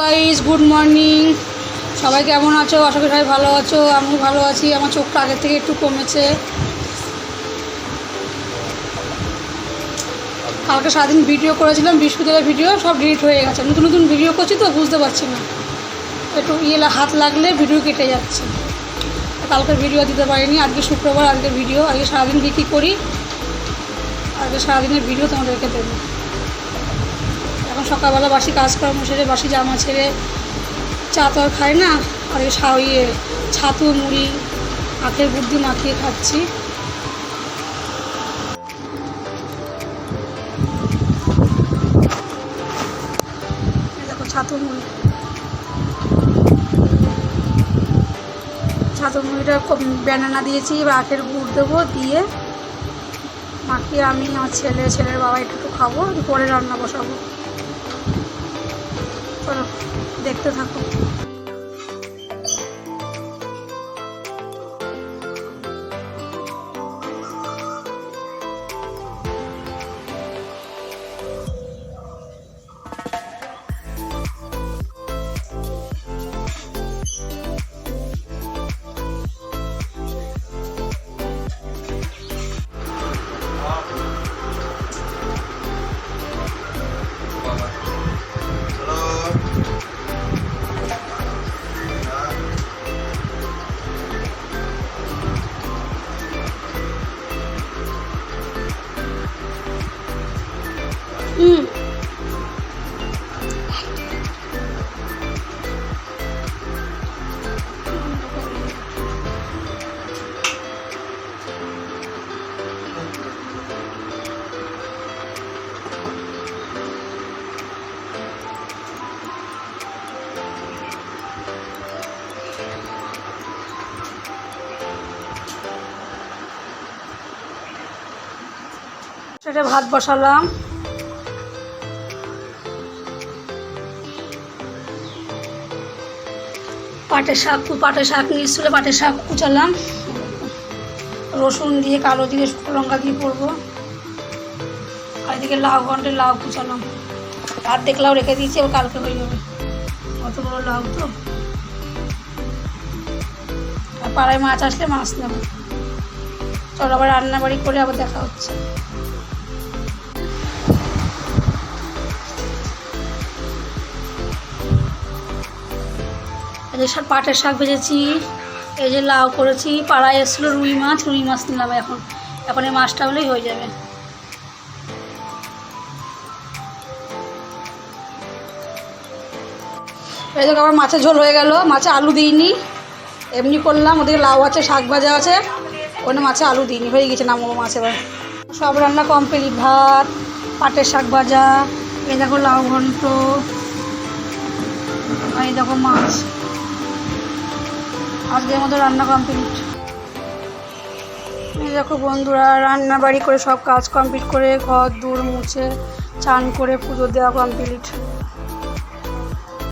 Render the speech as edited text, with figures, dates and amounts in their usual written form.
Guys, good morning. সবাই কেমন আছো? আশা করি সবাই ভালো আছো। আমিও ভালো আছি। আমার চোখটা আগের থেকে একটু কমেছে। কালকে সারাদিন ভিডিও করেছিলাম, বৃহস্পতিবার ভিডিও সব ডিলিট হয়ে গেছে। নতুন নতুন ভিডিও করছি তো বুঝতে পারছি না, একটু হাত লাগলে ভিডিও কেটে যাচ্ছে। কালকের ভিডিও দিতে পারিনি। আজকে শুক্রবার, আজকে ভিডিও, আজকে সারাদিন কী করি, আজকে সারাদিনের ভিডিও তোমাদেরকে দেবো। এখন সকালবেলা বাসি কাজকর্ম সেরে, বাসি জামা ছেড়ে চা তো আর খাই না, আর ছাতু মুড়ি আখের বুদ্ধি মাখিয়ে খাচ্ছি। দেখো ছাতু মুড়িটা ব্যানানা দিয়েছি, এবার আখের গুড় দেবো, দিয়ে মাখিয়ে আমি আমার ছেলের বাবা একটু খাবো, পরে রান্না বসাবো। চলো দেখতে থাকো। সেটা ভাত বসালাম। পাটের শাক নিয়ে এসেছিল, পাটের শাক কুচালাম, রসুন দিয়ে, কালো দিয়ে, শুকনো লঙ্কা দিয়ে করবো। আর এদিকে লাউ কুচালাম, অর্ধেক লাউ রেখে দিয়েছি, এবার কালকে হয়ে যাবে। কত বড় লাউ তো। আর পাড়ায় মাছ আসলে মাছ নেবো। চলো আবার রান্নাবাড়ি করে আবার দেখা হচ্ছে। এই যে পাটের শাক ভেজেছি, এই যে লাউ করেছি, পাড়ায় এসেছিলো রুই মাছ নিলাম। এখন এই মাছটা হলেই হয়ে যাবে। এই দেখো আমার মাছের ঝোল হয়ে গেল। মাছে আলু দিইনি, এমনি করলাম। ওদিকে লাউ আছে, শাক ভাজা আছে, ওখানে মাছে আলু দিইনি, হয়ে গেছে। নামাবো মাছ এবার। সব রান্না কমপ্লিট। ভাত, পাটের শাক ভাজা, এই দেখো লাউ ঘন্ট, আর এই দেখো মাছ। আজকের মতো রান্না কমপ্লিট। এই দেখো বন্ধুরা, রান্না বাড়ি করে সব কাজ কমপ্লিট করে, ঘর দূর মুছে, চান করে পুজো দেওয়া কমপ্লিট।